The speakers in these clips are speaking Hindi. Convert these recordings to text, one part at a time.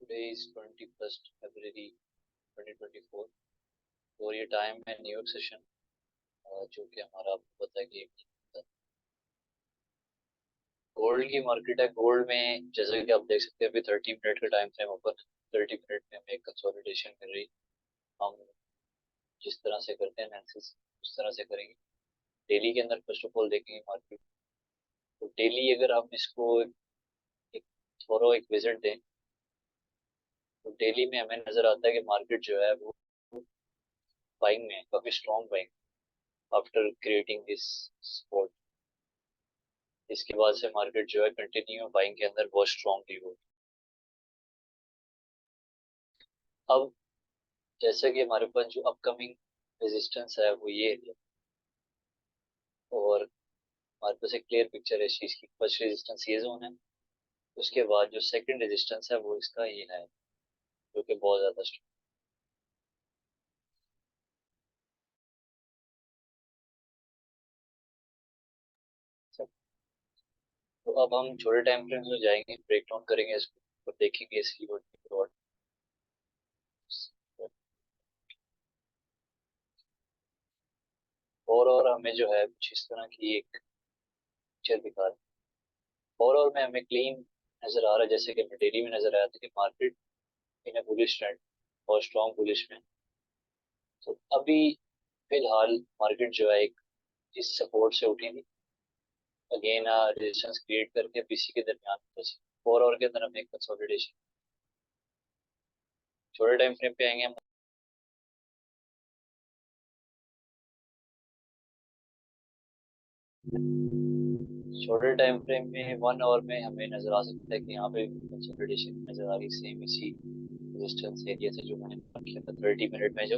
Today is 21st February 2024 और ये टाइम है न्यूयॉर्क सेशन जो कि हमारा आपको पता है कि गोल्ड की मार्केट है। गोल्ड में जैसे कि आप देख सकते हैं अभी 30 मिनट का टाइम फ्रेम ऊपर 30 मिनट में हमें कंसोलिडेशन मिल रही। हम जिस तरह से करते हैं एनालिसिस उस तरह से करेंगे। डेली के अंदर फर्स्ट ऑफ ऑल देखेंगे मार्केट। तो डेली अगर हम इसको एक थोड़ा एक विजिट दें तो डेली में हमें नजर आता है कि मार्केट जो है वो बाइंग में है, काफी strong buying after creating this support. इसके बाद से मार्केट जो है कंटिन्यू बाइंग के अंदर बहुत स्ट्रॉन्गली हो। अब जैसे कि हमारे पास जो अपकमिंग रेजिस्टेंस है वो ये है और हमारे पास एक क्लियर पिक्चर है इस चीज की। फर्स्ट रेजिस्टेंस ये जोन है, उसके बाद जो सेकंड रेजिस्टेंस है वो इसका ये है जो कि बहुत ज्यादा स्ट्रॉन्ग। तो अब हम छोटे टाइम फ्रेम में जाएंगे, ब्रेक डाउन करेंगे इसको और देखेंगे इसकी और हमें जो है कुछ इस तरह की एक पिक्चर दिखा रहा है और में हमें क्लीन नजर आ रहा है जैसे कि डेली में नजर आया था कि मार्केट इन बुलिश ट्रेंड और स्ट्रॉन्ग बुलिश में। तो अभी फिलहाल मार्केट जो है एक इस सपोर्ट से उठी थी, अगेन रेजिस्टेंस क्रिएट करके पीसी के दरमियान बची। 4 आवर के अंदर हमें कंसोलिडेशन। छोटे टाइम फ्रेम पे आएंगे हम। छोटे टाइम फ्रेम में 1 आवर में हमें नजर आ सकता है कि यहाँ पे कंसोलिडेशन नजर आ रही सेम इसी रेजिस्टेंस एरिया से जो मैंने मार्क किया था 30 मिनट में जो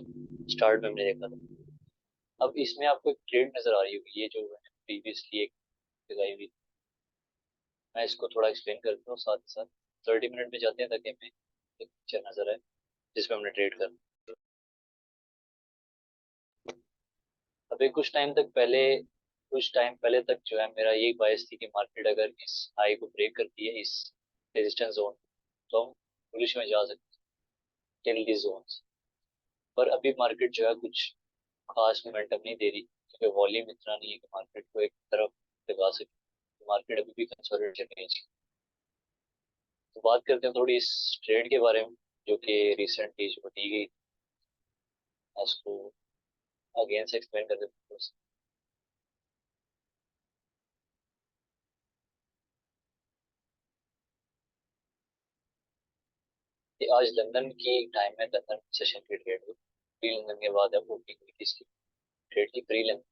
स्टार्ट में हमने देखा था। अब इसमें आपको एक ट्रेड नजर आ रही होगी, ये जो मैंने प्रीवियसली एक लगाई हुई। मैं इसको थोड़ा एक्सप्लेन करता हूँ साथ ही साथ। 30 मिनट में जाते हैं ताकि हमें एक पिक्चर नजर आए जिसमें हमने ट्रेड करना। अभी कुछ टाइम पहले तक जो है मेरा यही बायस थी कि मार्केट अगर इस हाई को ब्रेक करती है इस रेजिस्टेंस जोन तो हम बुलिश में जा सकते हैं टिल दिस जोन। पर अभी मार्केट जो है कुछ खास मोमेंटम नहीं दे रही क्योंकि वॉल्यूम इतना नहीं है कि मार्केट को एक तरफ लगा सके। मार्केट अभी भी कंसोलिडेशन रेंज। तो बात करते हैं थोड़ी इस ट्रेड के बारे में जो कि रिसेंटली जो दी गई। इसको अगेन से एक्सप्लेन कर देते हैं। ये आज लंदन की टाइम है, लंदन सेशन की ट्रेड हुई। प्री लंदन के बाद अब ओपनिंग हुई इसकी ट्रेड की pre London.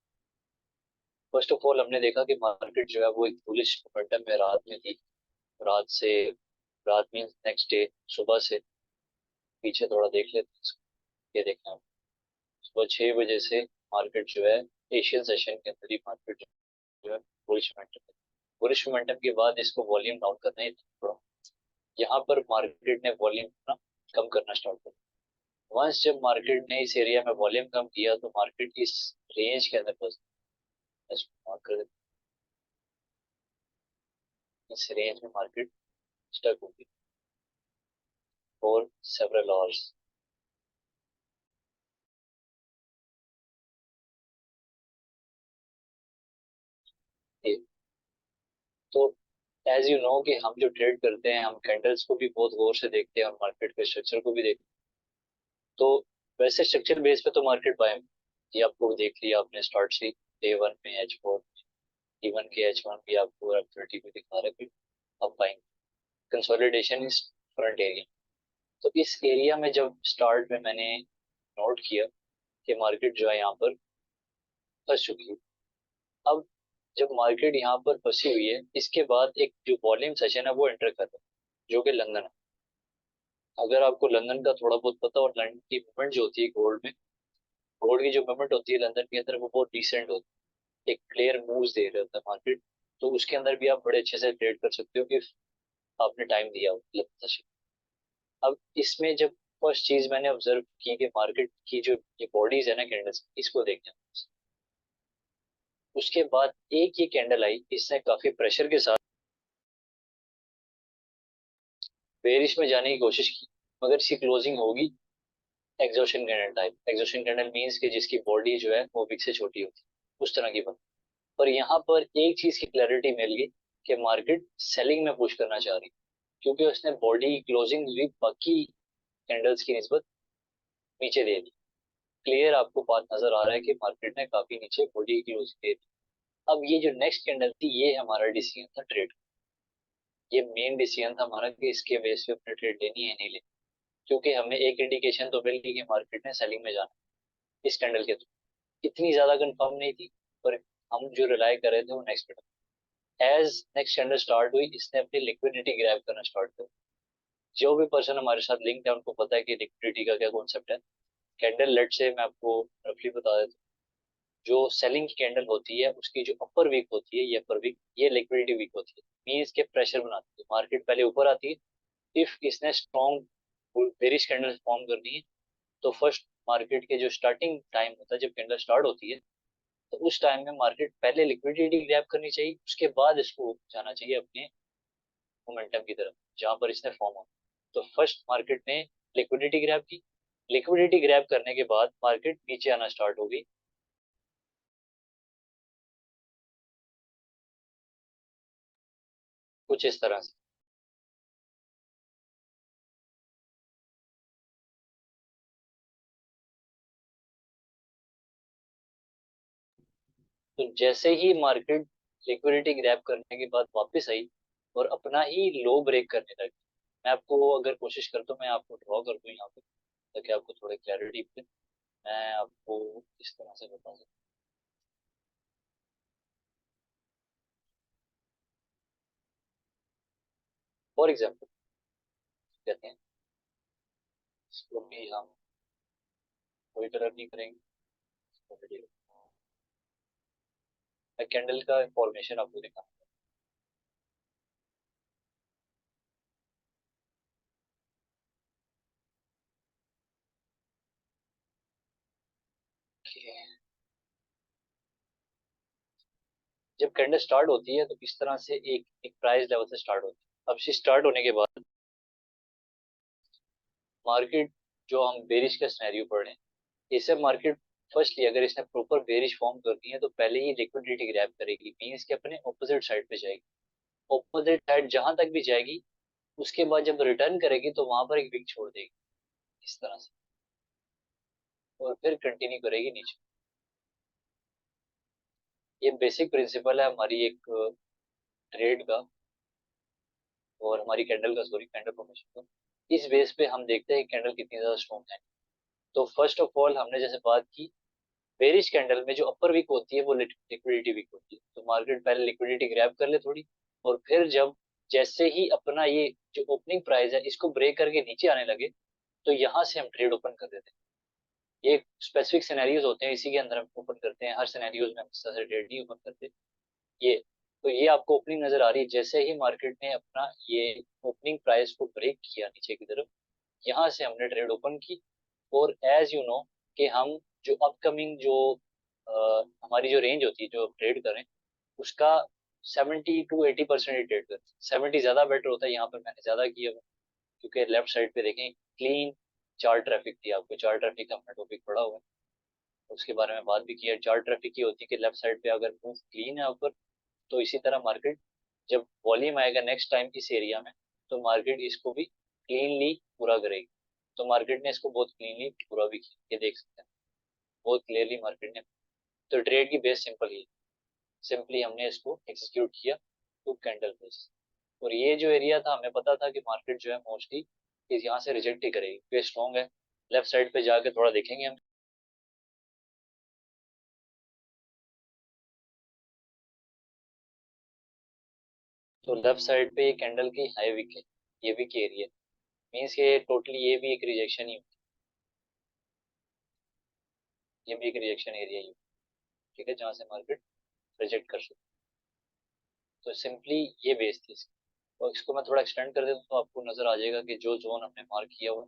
First of all हमने देखा कि मार्केट जो है वो एक बुलिश मोमेंटम में रात में थी। रात से रात मीन नेक्स्ट डे सुबह से पीछे थोड़ा देख लेते हैं इसको। ये देखें आप, सुबह 6 बजे से मार्केट जो है एशियन सेशन के अंदर ही मार्केट जो है बुलिश मोमेंटम। बुलिश मोमेंटम के बाद इसको वॉल्यूम डाउन करना ही थोड़ा। यहाँ पर मार्केट ने वॉल्यूम कम करना स्टार्ट कर। वंस जब मार्केट ने इस एरिया में वॉल्यूम कम किया तो मार्केट इस रेंज के अंदर फंस। इसको मार्क कर देते हैं। इस रेंज में मार्केट स्टक होगी फॉर सेवरल आवर्स। तो एज यू नो कि हम जो ट्रेड करते हैं हम कैंडल्स को भी बहुत गौर से देखते हैं और मार्केट के स्ट्रक्चर को भी देखते हैं। तो वैसे स्ट्रक्चर बेस पे तो मार्केट बाय ये आपको देख लिया आपने स्टार्ट से डे वन में H4 D1 के H1 भी आपको F30 में दिखा रहे थे। अब बाइंग कंसोलिडेशन इस फ्रंट एरिया। तो इस एरिया में जब स्टार्ट में मैंने नोट किया कि मार्केट जो है यहाँ पर फंस चुकी है। अब जब मार्केट यहाँ पर फंसी हुई है इसके बाद एक जो वॉल्यूम सेशन है वो एंटर कर रहा है जो कि लंदन है। अगर आपको लंदन का थोड़ा बहुत पता और लंदन की मूवमेंट जो होती है गोल्ड में, गोल्ड की जो मूवमेंट होती है लंदन के अंदर वो बहुत डिसेंट होती है, एक क्लियर मूव्स दे रहा होता है मार्केट। तो उसके अंदर भी आप बड़े अच्छे से ट्रेड कर सकते हो कि आपने टाइम दिया हो लंदन सेशन। अब इसमें जब फर्स्ट चीज मैंने ऑब्जर्व की कि मार्केट की जो ये बॉडीज है ना कैंडल्स इसको देखना। उसके बाद एक ये कैंडल आई इसने काफी प्रेशर के साथ बेरिश में जाने की कोशिश की, मगर इसकी क्लोजिंग होगी exhaustion candle type. Exhaustion candle means कि जिसकी बॉडी जो है वो विक से छोटी होती है, उस तरह की बात। पर यहाँ पर एक चीज की क्लैरिटी मिल गई कि मार्केट सेलिंग में पुश करना चाह रही है, क्योंकि उसने बॉडी क्लोजिंग भी बाकी कैंडल्स की निस्बत नीचे दे दी। क्लियर आपको बात नजर आ रहा है कि मार्केट ने काफी नीचे बॉडी क्लोजिंग दे दी। अब ये जो नेक्स्ट कैंडल थी, ये हमारा डिसीजन था ट्रेड। ये मेन डिसीजन था हमारा कि इसके बेस पे अपने ट्रेड लेनी है नहीं लेनी, क्योंकि हमें एक इंडिकेशन तो मिल गई कि मार्केट ने सेलिंग में जाना इस कैंडल के थ्रू। इतनी ज्यादा कंफर्म नहीं थी, पर हम जो रिलाई कर रहे थे वो next candle, as next candle start हुई, इसने अपनी लिक्विडिटी ग्रैब करना स्टार्ट कर। जो भी पर्सन हमारे साथ लिंक है उनको पता है कि लिक्विडिटी का क्या कॉन्सेप्ट है। कैंडल लेट से मैं आपको रफली बता देता हूँ। जो सेलिंग की कैंडल होती है उसकी जो अपर वीक होती है, ये अपर वीक, ये लिक्विडिटी वीक होती है, मीन्स के प्रेशर बनाती है। मार्केट पहले ऊपर आती है, इफ इसने स्ट्रॉन्ग बेरिश कैंडल फॉर्म करनी है, तो फर्स्ट मार्केट के जो स्टार्टिंग टाइम होता है जब कैंडल स्टार्ट होती है, तो उस टाइम में मार्केट पहले लिक्विडिटी ग्रैब करनी चाहिए, उसके बाद इसको जाना चाहिए अपने मोमेंटम की तरफ जहां पर इसने फॉर्म हो। तो फर्स्ट मार्केट ने लिक्विडिटी ग्रैब की, लिक्विडिटी ग्रैब करने के बाद मार्केट नीचे आना स्टार्ट होगी कुछ इस तरह से। तो जैसे ही मार्केट लिक्विडिटी ग्रैब करने के बाद वापस आई और अपना ही लो ब्रेक करने लगी, मैं आपको अगर कोशिश करता हूँ मैं आपको ड्रॉ कर दूं यहाँ पे, ताकि आपको थोड़ी क्लैरिटी मिले। मैं आपको इस तरह से बता सकता हूँ। फॉर एग्जाम्पल कहते हैं, इसको भी हम कोई कलर नहीं करेंगे, मैं कैंडल का इंफॉर्मेशन आपको दिखा। जब कैंडल स्टार्ट होती है तो इस तरह से एक एक प्राइस लेवल से स्टार्ट होती है। अब स्टार्ट होने के बाद मार्केट, जो हम बेरिश का सिनेरियो पढ़ रहे हैं, इसे मार्केट फर्स्टली अगर इसने प्रॉपर बेरिश फॉर्म करनी है तो पहले ही लिक्विडिटी ग्रैब करेगी, मीन्स के अपने ऑपोजिट साइड पे जाएगी। ऑपोजिट साइड जहां तक भी जाएगी, उसके बाद जब रिटर्न करेगी तो वहां पर एक विक छोड़ देगी इस तरह से, और फिर कंटिन्यू करेगी नीचे। ये बेसिक प्रिंसिपल है हमारी एक ट्रेड का, और हमारी कैंडल का, सॉरी कैंडल फॉर्मेशन का। इस बेस पे हम देखते हैं कैंडल कितनी ज्यादा स्ट्रॉन्ग है। तो फर्स्ट ऑफ ऑल हमने जैसे बात की, बेरिश कैंडल में जो अपर वीक होती है वो लिक्विडिटी वीक होती है, तो मार्केट पहले लिक्विडिटी ग्रैब कर ले थोड़ी, और फिर जब जैसे ही अपना ये जो ओपनिंग प्राइस है इसको ब्रेक करके नीचे आने लगे, तो यहाँ से हम ट्रेड ओपन कर देते हैं। ये स्पेसिफिक सिनेरियोज होते हैं, इसी के अंदर हम ओपन करते हैं, हर सिनेरियोज में हम इस तरह से ट्रेड नहीं ओपन करते। ये, तो ये आपको ओपनिंग नजर आ रही है, जैसे ही मार्केट ने अपना ये ओपनिंग प्राइस को ब्रेक किया नीचे की तरफ, यहाँ से हमने ट्रेड ओपन की। और एज यू नो कि हम जो अपकमिंग जो हमारी जो रेंज होती है जो ट्रेड करें, उसका 70 to 80% ही ट्रेड करें। 70 ज्यादा बेटर होता है, यहाँ पर मैंने ज्यादा किया हुआ, क्योंकि लेफ्ट साइड पे देखें क्लीन चार्ट ट्रैफिक थी। आपको चार्ट ट्रैफिक का अपना टॉपिक पढ़ा हुआ है, उसके बारे में बात भी की है। चार्ट ट्रैफिक की होती है कि लेफ्ट साइड पे अगर मूव क्लीन है ऊपर, तो इसी तरह मार्केट जब वॉल्यूम आएगा नेक्स्ट टाइम इस एरिया में, तो मार्केट इसको भी क्लीनली पूरा करेगी। तो मार्केट ने इसको बहुत क्लीनली पूरा भी किया, ये देख सकते हैं बहुत क्लियरली मार्केट ने। तो ट्रेड की बेस सिंपल ही, सिंपली हमने इसको एग्जीक्यूट किया टू कैंडल बेस। और ये जो एरिया था हमें पता था कि मार्केट जो है मोस्टली इस यहाँ से रिजेक्ट ही करेगी, ये स्ट्रॉन्ग है। लेफ्ट साइड पे जाके थोड़ा देखेंगे हम। तो लेफ्ट साइड पे ये कैंडल की हाई विक है, ये विक एरिया, मीन्स ये टोटली ये भी एक रिजेक्शन ही, ये भी एक रिजेक्शन एरिया ही, ठीक है, जहाँ से मार्केट रिजेक्ट कर सकते। तो सिंपली ये बेस थी इसकी। और इसको मैं थोड़ा एक्सटेंड कर देता हूँ तो आपको नजर आ जाएगा कि जो जोन हमने मार्क किया हुआ है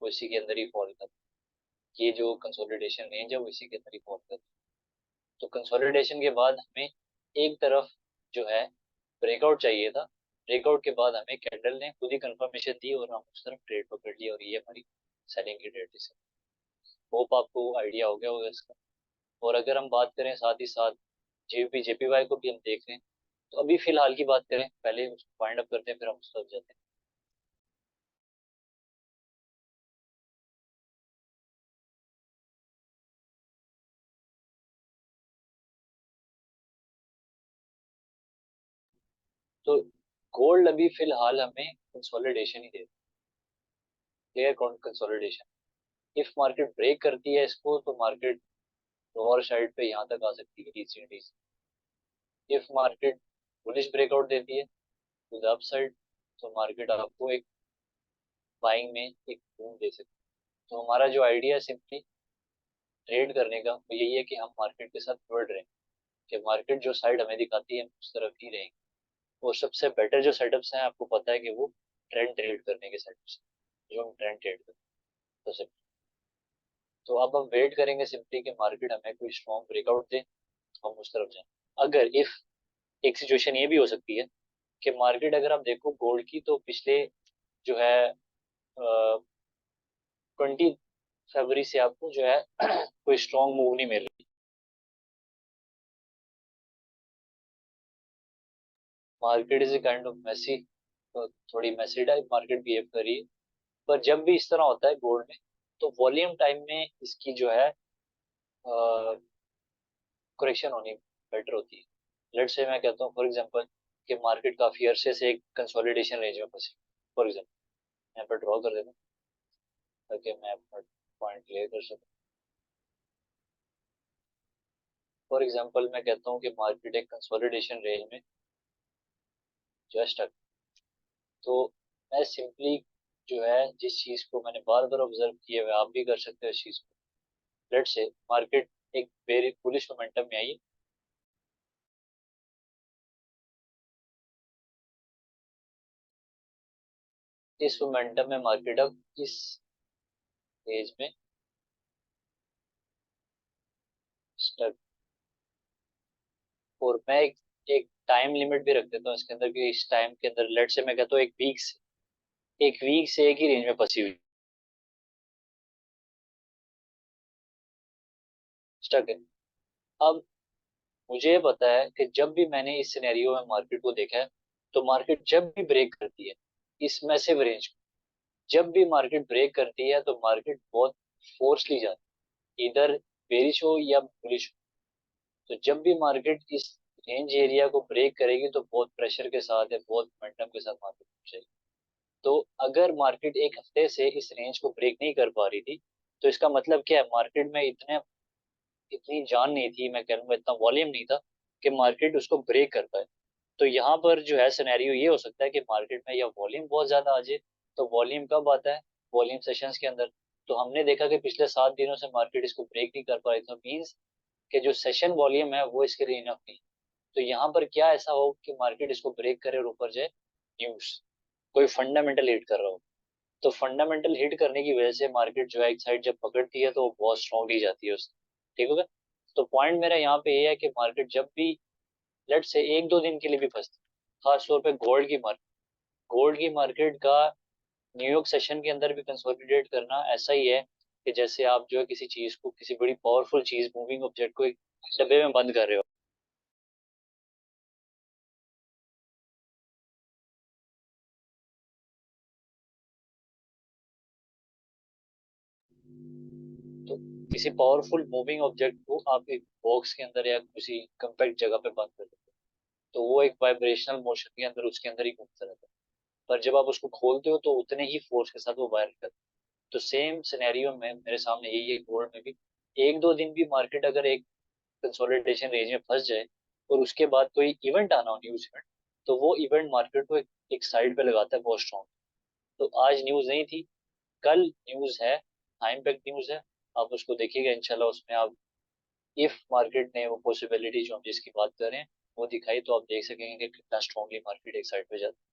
वो इसी के अंदर ही फॉल कर, ये जो कंसोलिडेशन रेंज है वो इसी के अंदर ही फॉल कर। तो कंसोलिडेशन के बाद हमें एक तरफ जो है ब्रेकआउट चाहिए था, ब्रेकआउट के बाद हमें कैंडल ने खुद ही कंफर्मेशन दी और हम उस तरफ ट्रेड पकड़ लिया और ये हमारी सेलिंग की डेट है। होप आपको आइडिया हो गया होगा इसका। और अगर हम बात करें साथ ही साथ जेपी जेपीवाई को भी हम देख रहे हैं, तो अभी फिलहाल की बात करें, पहले उसको फाइंड अप करते हैं फिर हम उस तरफ जाते हैं। तो गोल्ड अभी फिलहाल हमें कंसोलिडेशन ही दे, clear consolidation. If market break करती है इसको तो मार्केट लोअर साइड पे यहाँ तक आ सकती है DC. If market bullish breakout देती है टू द अपसाइड, तो मार्केट आपको एक बाइंग में एक बूम दे सकती है। तो हमारा जो आइडिया है सिंपली ट्रेड करने का वो यही है कि हम मार्केट के साथ बढ़ रहे हैं, कि मार्केट जो साइड हमें दिखाती है हम उस तरफ ही रहेंगे। और सबसे बेटर जो सेटअप्स हैं आपको पता है कि वो ट्रेंड ट्रेड करने के सेटअप्स, जो हम ट्रेंड ट्रेड करते हैं। तो अब हम वेट करेंगे सिंपली कि मार्केट हमें कोई स्ट्रॉन्ग ब्रेकआउट दे, हम उस तरफ जाएं। अगर इफ एक सिचुएशन ये भी हो सकती है कि मार्केट, अगर आप देखो गोल्ड की, तो पिछले जो है 20 फरवरी से आपको जो है कोई स्ट्रॉन्ग मूव नहीं मिल रही। Market is a kind of messy, थोड़ी मैसी टाइप मार्केट बिहेव कर रही है। पर जब भी इस तरह होता है गोल्ड में, तो वॉल्यूम टाइम में इसकी जो है करेक्शन होनी बेटर होती है। लेट्स से मैं कहता हूँ फॉर एग्जांपल कि मार्केट काफी अरसे से एक कंसोलिडेशन रेंज में फंसी, फॉर एग्जांपल यहाँ पर ड्रॉ कर देता हूँ ताकि मैं अपना पॉइंट क्लियर कर सकूँ। फॉर एग्जांपल मैं कहता हूँ कि मार्केट एक कंसोलिडेशन रेंज में जस्ट, तो मैं सिंपली जो है जिस चीज को मैंने बार बार ऑब्जर्व किया है आप भी कर सकते हो इस चीज को। लेट्स से मार्केट एक वेरी बुलिश मोमेंटम में आई, इस मोमेंटम में मार्केट अब इस एज में स्टक। और मैं एक टाइम लिमिट भी रख देता हूँ इसके अंदर कि इस टाइम के अंदर लेट से मैं कहता हूँ एक वीक से एक ही रेंज में फंसी हुई स्टक है। अब मुझे ये पता है कि जब भी मैंने इस सिनेरियो में मार्केट को देखा है, तो मार्केट जब भी ब्रेक करती है इस मैसिव रेंज को, जब भी मार्केट ब्रेक करती है तो मार्केट बहुत फोर्सली जाती है, इधर बेरिश हो या बुलिश हो। तो जब भी मार्केट इस रेंज एरिया को ब्रेक करेगी तो बहुत प्रेशर के साथ है, बहुत मोमेंटम के साथ मार्केट पहुंचेगी। तो अगर मार्केट एक हफ्ते से इस रेंज को ब्रेक नहीं कर पा रही थी, तो इसका मतलब क्या है, मार्केट में इतनी जान नहीं थी, मैं कह लूंगा इतना वॉल्यूम नहीं था कि मार्केट उसको ब्रेक कर पाए। तो यहाँ पर जो है सिनेरियो ये हो सकता है कि मार्केट में या वॉल्यूम बहुत ज्यादा आ जाए। तो वॉल्यूम कब आता है, वॉल्यूम सेशंस के अंदर। तो हमने देखा कि पिछले 7 दिनों से मार्केट इसको ब्रेक नहीं कर पा रही, तो मीन्स कि जो सेशन वॉल्यूम है वो इसके लिए इनफ नहीं। तो यहाँ पर क्या ऐसा हो कि मार्केट इसको ब्रेक करे और ऊपर जाए, न्यूज कोई फंडामेंटल हिट कर रहा हो। तो फंडामेंटल हिट करने की वजह से मार्केट जो है एक साइड जब पकड़ती है तो वो बहुत स्ट्रॉन्गली जाती है उस, ठीक हो गया। तो पॉइंट मेरा यहाँ पे ये है कि मार्केट जब भी लेट से 1-2 दिन के लिए भी फंसती, खास तौर पे गोल्ड की मार्केट का न्यूयॉर्क सेशन के अंदर भी कंसोलिडेट करना ऐसा ही है कि जैसे आप जो है किसी चीज को, किसी बड़ी पावरफुल चीज, मूविंग ऑब्जेक्ट को एक डब्बे में बंद कर रहे हो। तो किसी पावरफुल मूविंग ऑब्जेक्ट को आप एक बॉक्स के अंदर या किसी कंपैक्ट जगह पे बंद कर देते हो, तो वो एक वाइब्रेशनल मोशन के अंदर उसके अंदर ही घूमता रहता है। पर जब आप उसको खोलते हो तो उतने ही फोर्स के साथ वो वायर करता है। तो सेम सिनेरियो में मेरे सामने यही है गोल्ड में भी। 1-2 दिन भी मार्केट अगर एक कंसोलिडेशन रेंज में फंस जाए और उसके बाद कोई इवेंट आना हो, न्यूज इवेंट, तो वो इवेंट मार्केट को एक साइड पे लगाता है बहुत स्ट्रॉन्ग। तो आज न्यूज नहीं थी, कल न्यूज है, टाइम पैक न्यूज है, आप उसको देखिएगा इंशाल्लाह। उसमें आप इफ मार्केट ने वो पॉसिबिलिटी जो हम जिसकी बात कर रहे हैं वो दिखाई, तो आप देख सकेंगे कि कितना स्ट्रांगली मार्केट एक साइड पे जाता है।